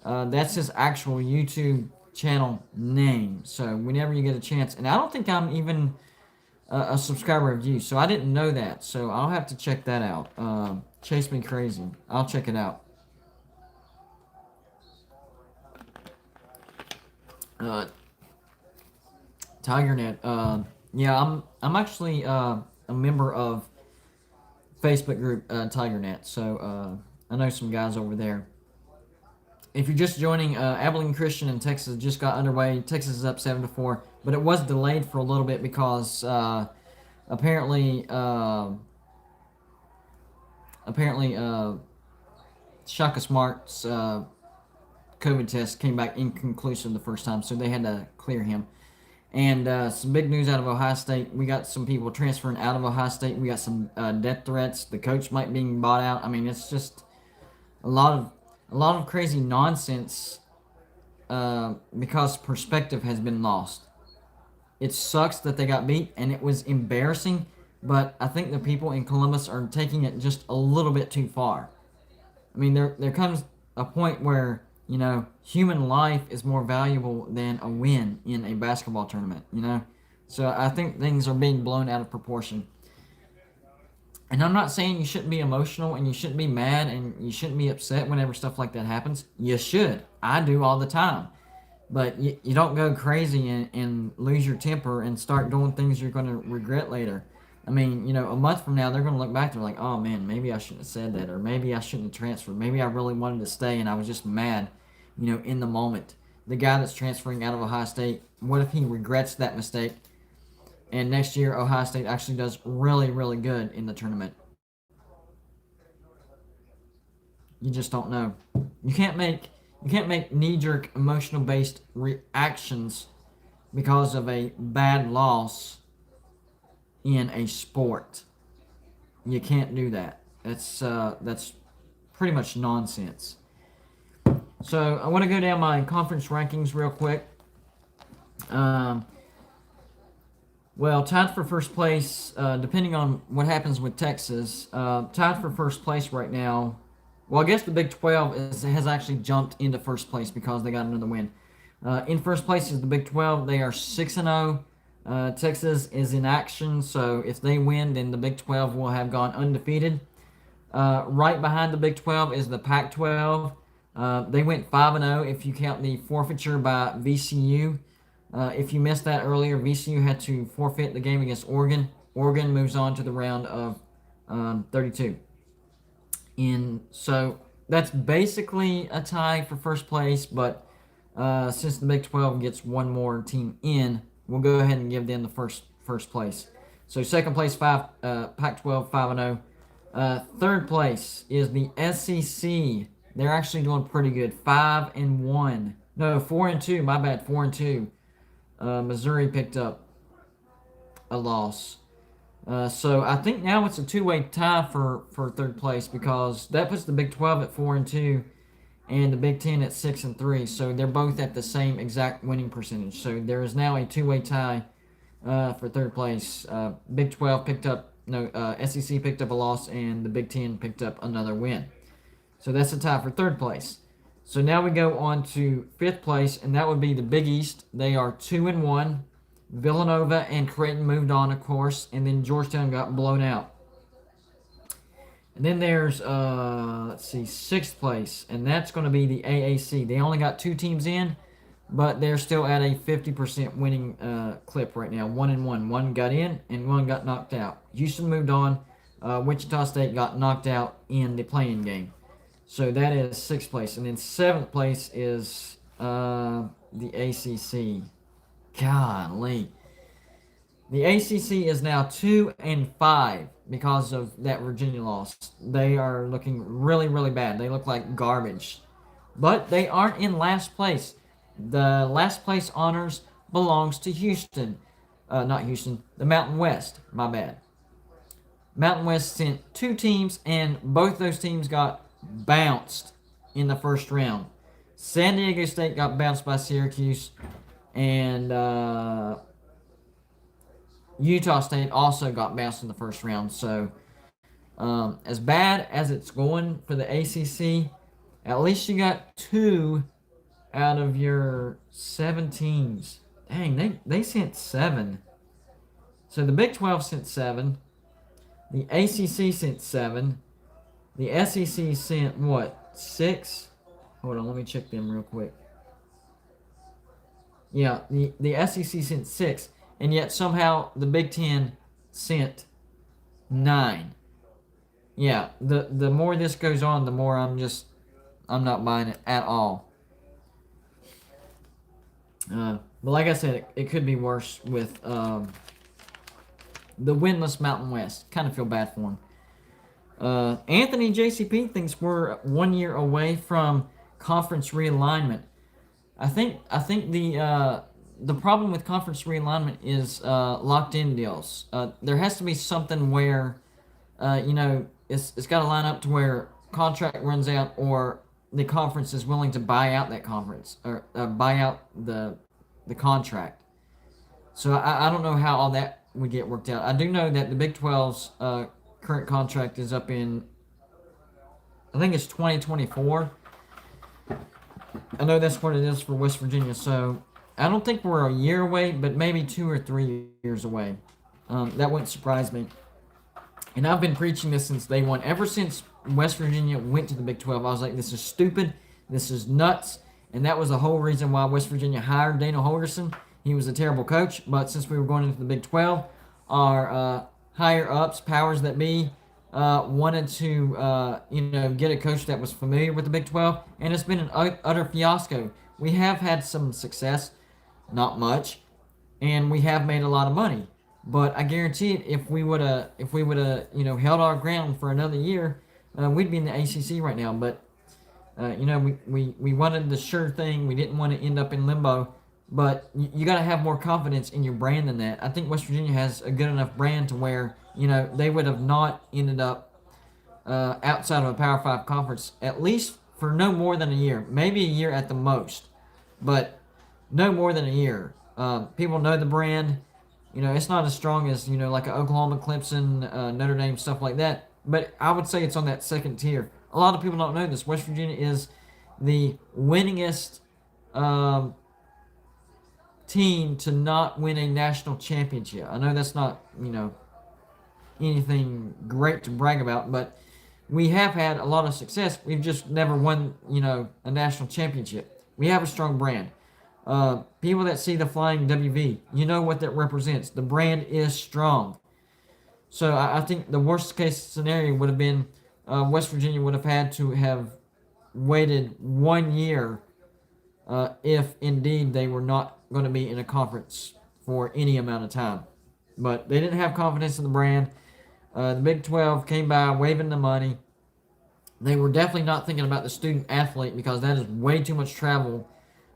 that's his actual YouTube channel name. So whenever you get a chance, and I don't think I'm even a subscriber of you. So I didn't know that. So I'll have to check that out. Chase Me Crazy. I'll check it out. Uh, TigerNet. Yeah, I'm actually a member of Facebook group TigerNet. So I know some guys over there. If you're just joining, Abilene Christian in Texas just got underway. Texas is up 7-4, but it was delayed for a little bit because apparently Shaka Smart's COVID test came back inconclusive the first time, so they had to clear him. And some big news out of Ohio State. We got some people transferring out of Ohio State. We got some death threats. The coach might be bought out. I mean, it's just a lot of crazy nonsense because perspective has been lost. It sucks that they got beat, and it was embarrassing. But I think the people in Columbus are taking it just a little bit too far. I mean, there comes a point where, human life is more valuable than a win in a basketball tournament. So I think things are being blown out of proportion. And I'm not saying you shouldn't be emotional and you shouldn't be mad and you shouldn't be upset whenever stuff like that happens. You should. I do all the time. But you don't go crazy and lose your temper and start doing things you're going to regret later. I mean, a month from now, they're going to look back, they're like, oh man, maybe I shouldn't have said that, or maybe I shouldn't have transferred. Maybe I really wanted to stay and I was just mad, in the moment. The guy that's transferring out of Ohio State, what if he regrets that mistake? And next year, Ohio State actually does really, really good in the tournament. You just don't know. You can't make knee-jerk emotional-based reactions because of a bad loss in a sport. You can't do that. That's pretty much nonsense. So I want to go down my conference rankings real quick. Well, tied for first place, depending on what happens with Texas, tied for first place right now. Well, I guess the Big 12 has actually jumped into first place because they got another win. In first place is the Big 12. They are 6-0. Texas is in action, so if they win, then the Big 12 will have gone undefeated. Right behind the Big 12 is the Pac-12. They went 5-0 if you count the forfeiture by VCU. If you missed that earlier, VCU had to forfeit the game against Oregon. Oregon moves on to the round of 32. So that's basically a tie for first place, but since the Big 12 gets one more team in, we'll go ahead and give them the first place. So second place, Pac-12, 5-0. Third place is the SEC. They're actually doing pretty good, 5-1. No, 4-2. My bad, 4-2. Missouri picked up a loss. So I think now it's a two-way tie for third place because that puts the Big 12 at 4-2 and the Big 10 at 6-3. So they're both at the same exact winning percentage. So there is now a two-way tie for third place. Big 12 SEC picked up a loss and the Big 10 picked up another win. So that's a tie for third place. So now we go on to fifth place, and that would be the Big East. They are 2-1. Villanova and Creighton moved on, of course, and then Georgetown got blown out. And then there's, sixth place, and that's going to be the AAC. They only got two teams in, but they're still at a 50% winning clip right now, 1-1. One got in, and one got knocked out. Houston moved on. Wichita State got knocked out in the play-in game. So that is sixth place. And then seventh place is the ACC. Golly. The ACC is now 2-5 because of that Virginia loss. They are looking really, really bad. They look like garbage. But they aren't in last place. The last place honors belongs to Houston. Not Houston. The Mountain West. My bad. Mountain West sent two teams, and both those teams got bounced in the first round. San Diego State got bounced by Syracuse, and Utah State also got bounced in the first round. So as bad as it's going for the ACC, at least you got two out of your 7 teams. Dang, they sent 7. So the Big 12 sent 7. The ACC sent 7. The SEC sent what? 6? Hold on, let me check them real quick. Yeah, the SEC sent 6, and yet somehow the Big 10 sent 9. Yeah, the more this goes on, the more I'm not buying it at all. But like I said, it could be worse with the winless Mountain West. Kind of feel bad for him. Anthony JCP thinks we're 1 year away from conference realignment. I think the problem with conference realignment is locked in deals. There has to be something where it's got to line up to where contract runs out or the conference is willing to buy out that conference or buy out the contract. So I don't know how all that would get worked out. I do know that the Big 12's current contract is up in, I think it's 2024. I know that's what it is for West Virginia. So I don't think we're a year away, but maybe 2 or 3 years away. That wouldn't surprise me. And I've been preaching this since day one. Ever since West Virginia went to the Big 12, I was like, this is stupid. This is nuts. And that was the whole reason why West Virginia hired Dana Holgorsen. He was a terrible coach. But since we were going into the Big 12, our higher-ups, powers that be, wanted to get a coach that was familiar with the Big 12. And it's been an utter fiasco. We have had some success. Not much. And we have made a lot of money. But I guarantee it, if we would have held our ground for another year, we'd be in the ACC right now. But we wanted the sure thing. We didn't want to end up in limbo. But you got to have more confidence in your brand than that. I think West Virginia has a good enough brand to where they would have not ended up outside of a Power 5 conference at least for no more than a year, maybe a year at the most, but no more than a year. People know the brand. It's not as strong as, like an Oklahoma, Clemson, Notre Dame, stuff like that. But I would say it's on that second tier. A lot of people don't know this. West Virginia is the winningest team to not win a national championship. I know that's not, anything great to brag about, but we have had a lot of success. We've just never won, a national championship. We have a strong brand. People that see the flying WV, you know what that represents. The brand is strong. So I think the worst case scenario would have been West Virginia would have had to have waited 1 year if indeed they were not going to be in a conference for any amount of time. But they didn't have confidence in the brand. The Big 12 came by waving the money. They were definitely not thinking about the student athlete because that is way too much travel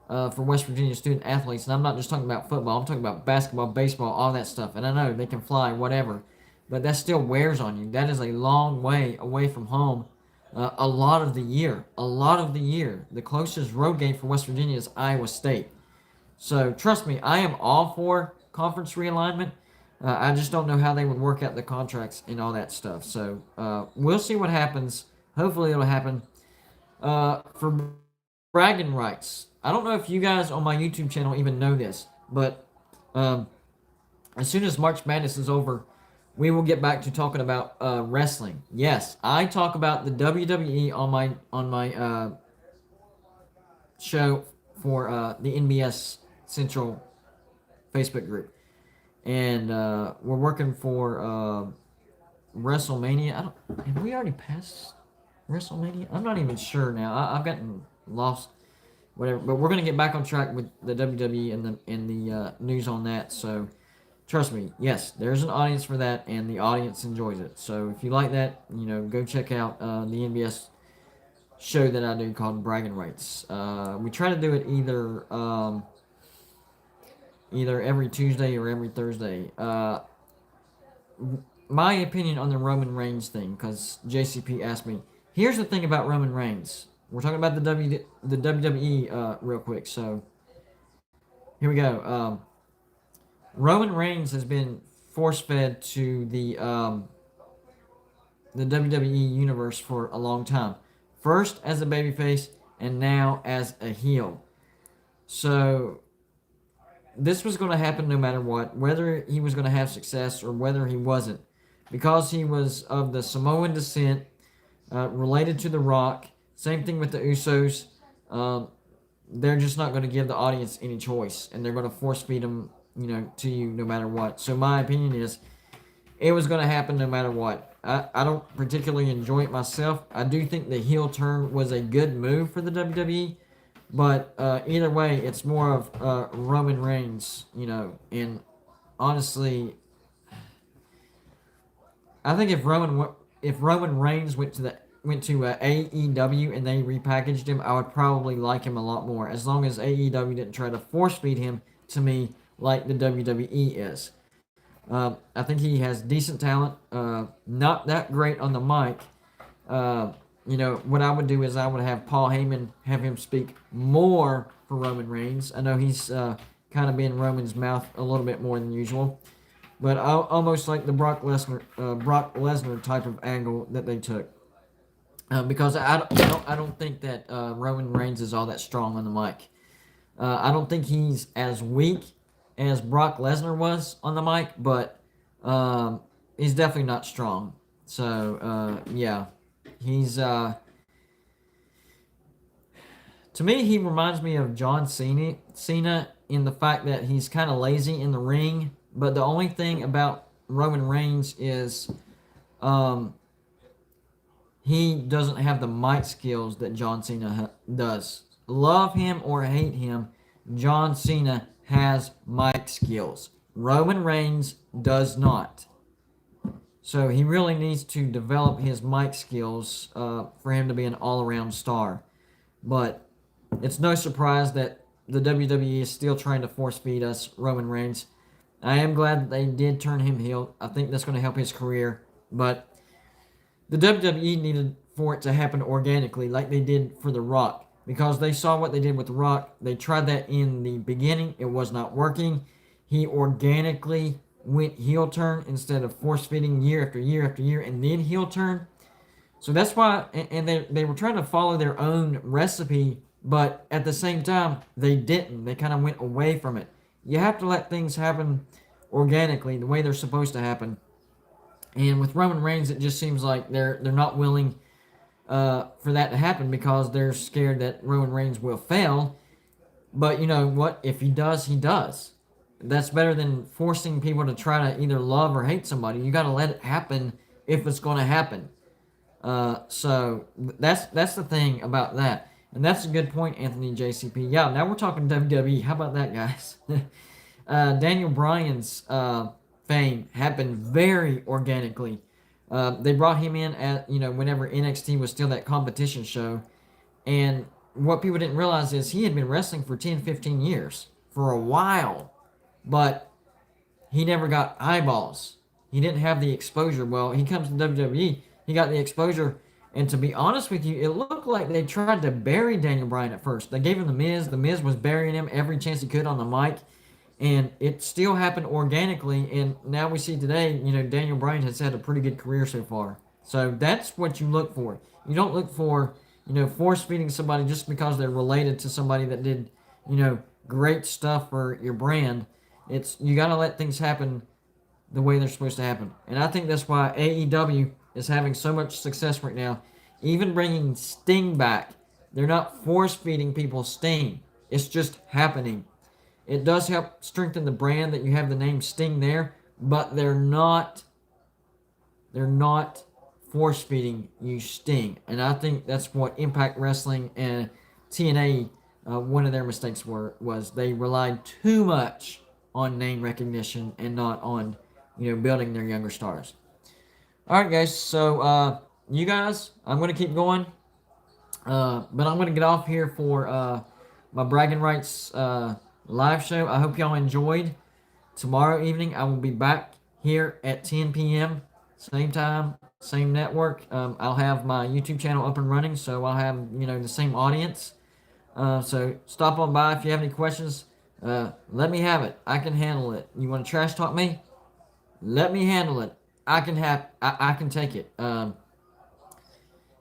for West Virginia student athletes. And I'm not just talking about football. I'm talking about basketball, baseball, all that stuff. And I know they can fly, whatever. But that still wears on you. That is a long way away from home a lot of the year. The closest road game for West Virginia is Iowa State. So trust me, I am all for conference realignment. I just don't know how they would work out the contracts and all that stuff. So we'll see what happens. Hopefully it'll happen. For bragging rights, I don't know if you guys on my YouTube channel even know this, but as soon as March Madness is over, we will get back to talking about wrestling. Yes, I talk about the WWE on my show for the NBS Central Facebook group, and we're working for WrestleMania. Have we already passed WrestleMania? I'm not even sure now. I've gotten lost. Whatever, but we're gonna get back on track with the WWE and the news on that. So trust me, yes, there's an audience for that, and the audience enjoys it. So if you like that, go check out the NBS show that I do called Bragging Rights. We try to do it either every Tuesday or every Thursday. My opinion on the Roman Reigns thing, because JCP asked me. Here's the thing about Roman Reigns. We're talking about the WWE real quick. So here we go. Roman Reigns has been force-fed to the WWE universe for a long time. First as a babyface, and now as a heel. So this was going to happen no matter what, whether he was going to have success or whether he wasn't, because he was of the Samoan descent, related to The Rock. Same thing with the Usos. Um, they're just not going to give the audience any choice, and they're going to force feed them, to you no matter what. So my opinion is, it was going to happen no matter what. I don't particularly enjoy it myself. I do think the heel turn was a good move for the WWE, but either way, it's more of Roman Reigns, and honestly, I think if Roman Reigns went to AEW and they repackaged him, I would probably like him a lot more. As long as AEW didn't try to force feed him to me like the WWE is. I think he has decent talent. Not that great on the mic. What I would do is I would have Paul Heyman have him speak more for Roman Reigns. I know he's kind of been Roman's mouth a little bit more than usual, but almost like the Brock Lesnar type of angle that they took. Because I don't think that Roman Reigns is all that strong on the mic. I don't think he's as weak as Brock Lesnar was on the mic, but he's definitely not strong. So yeah, he's to me he reminds me of John Cena in the fact that he's kind of lazy in the ring. But the only thing about Roman Reigns is he doesn't have the mic skills that John Cena does. Love him or hate him, John Cena has mic skills. Roman Reigns does not. So he really needs to develop his mic skills for him to be an all-around star. But it's no surprise that the WWE is still trying to force feed us Roman Reigns. I am glad that they did turn him heel. I think that's going to help his career. But the WWE needed for it to happen organically like they did for The Rock. Because they saw what they did with The Rock. They tried that in the beginning. It was not working. He organically went heel turn instead of force feeding year after year after year and then heel turn. So that's why, and they were trying to follow their own recipe, but at the same time, they didn't. They kind of went away from it. You have to let things happen organically, the way they're supposed to happen. And with Roman Reigns, it just seems like they're not willing for that to happen because they're scared that Roman Reigns will fail. But you know what? If he does, he does. That's better than forcing people to try to either love or hate somebody. You got to let it happen if it's going to happen. So that's the thing about that. And that's a good point, Anthony JCP. Yeah, now we're talking WWE. How about that, guys? Daniel Bryan's fame happened very organically. They brought him in at, whenever NXT was still that competition show. And what people didn't realize is he had been wrestling for 10, 15 years. For a while. But he never got eyeballs. He didn't have the exposure. Well, he comes to WWE. He got the exposure. And to be honest with you, it looked like they tried to bury Daniel Bryan at first. They gave him The Miz. The Miz was burying him every chance he could on the mic. And it still happened organically. And now we see today, Daniel Bryan has had a pretty good career so far. So that's what you look for. You don't look for, force feeding somebody just because they're related to somebody that did, great stuff for your brand. You got to let things happen the way they're supposed to happen. And I think that's why AEW is having so much success right now. Even bringing Sting back. They're not force-feeding people Sting. It's just happening. It does help strengthen the brand that you have the name Sting there, but they're not force-feeding you Sting. And I think that's what Impact Wrestling and TNA, one of their mistakes was they relied too much on name recognition and not on, building their younger stars. All right, guys. So, you guys, I'm going to keep going. But I'm going to get off here for my Bragging Rights live show. I hope y'all enjoyed. Tomorrow evening, I will be back here at 10 p.m. Same time, same network. I'll have my YouTube channel up and running, so I'll have, the same audience. So stop on by if you have any questions. Let me have it. I can handle it. You want to trash talk me? Let me handle it. I can take it.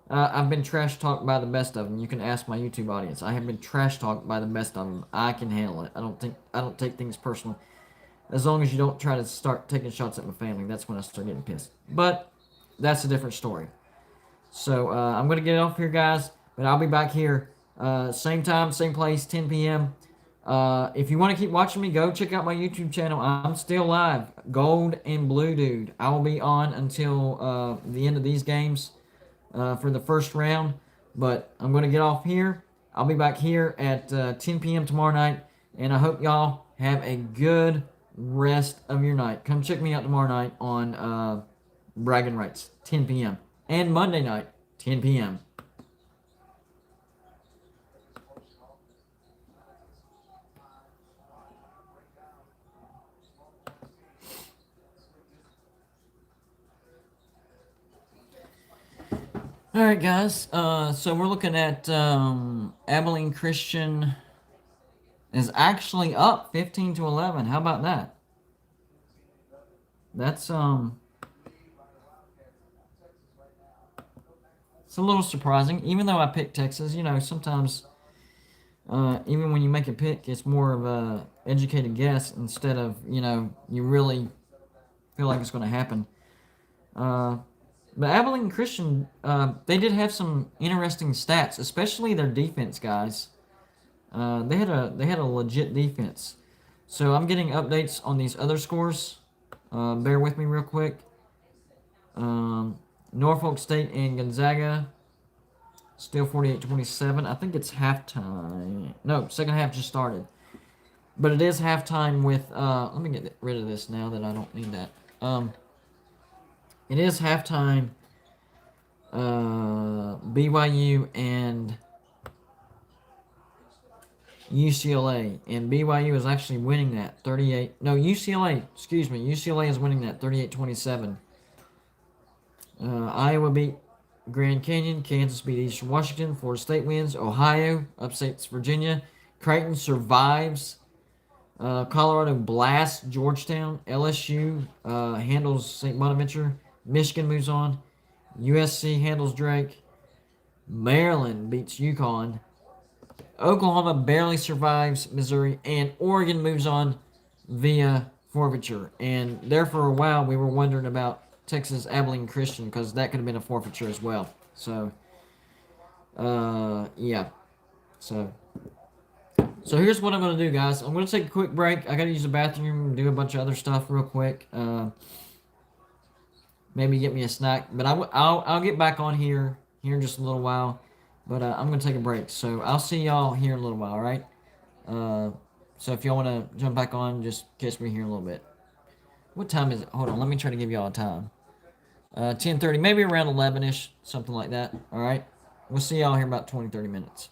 I've been trash talked by the best of them. You can ask my YouTube audience. I have been trash talked by the best of them. I can handle it. I don't take things personal. As long as you don't try to start taking shots at my family, that's when I start getting pissed. But that's a different story. So I'm gonna get off here, guys. But I'll be back here, same time, same place, 10 p.m. If you want to keep watching me, go check out my YouTube channel. I'm still live. Gold and Blue Dude. I will be on until the end of these games for the first round. But I'm going to get off here. I'll be back here at 10 p.m. tomorrow night. And I hope y'all have a good rest of your night. Come check me out tomorrow night on Bragging Rights, 10 p.m. And Monday night, 10 p.m. All right, guys. So we're looking at Abilene Christian is actually up 15-11. How about that? That's it's a little surprising. Even though I picked Texas, you know, sometimes even when you make a pick, it's more of a educated guess instead of, you know, you really feel like it's going to happen. But Abilene Christian, they did have some interesting stats, especially their defense, guys. They had a legit defense. So I'm getting updates on these other scores. Bear with me real quick. Norfolk State and Gonzaga, still 48-27. I think it's halftime. No, second half just started. But it is halftime with, let me get rid of this now that I don't need that. It is halftime, BYU and UCLA. And BYU is actually winning that 38. No, UCLA, excuse me. UCLA is winning that 38-27. Iowa beat Grand Canyon. Kansas beat Eastern Washington. Florida State wins. Ohio upsets Virginia. Creighton survives. Colorado blasts Georgetown. LSU handles St. Bonaventure. Michigan moves on. USC handles Drake. Maryland beats UConn. Oklahoma barely survives Missouri. And Oregon moves on via forfeiture. And there for a while we were wondering about Texas Abilene Christian because that could have been a forfeiture as well. So, yeah. So here's what I'm going to do, guys. I'm going to take a quick break. I got to use the bathroom and do a bunch of other stuff real quick. Maybe get me a snack. But I'll get back on here in just a little while. But I'm going to take a break. So I'll see y'all here in a little while, all right? So if y'all want to jump back on, just catch me here in a little bit. What time is it? Hold on. Let me try to give y'all a time. 10:30, maybe around 11-ish, something like that. All right? We'll see y'all here in about 20, 30 minutes.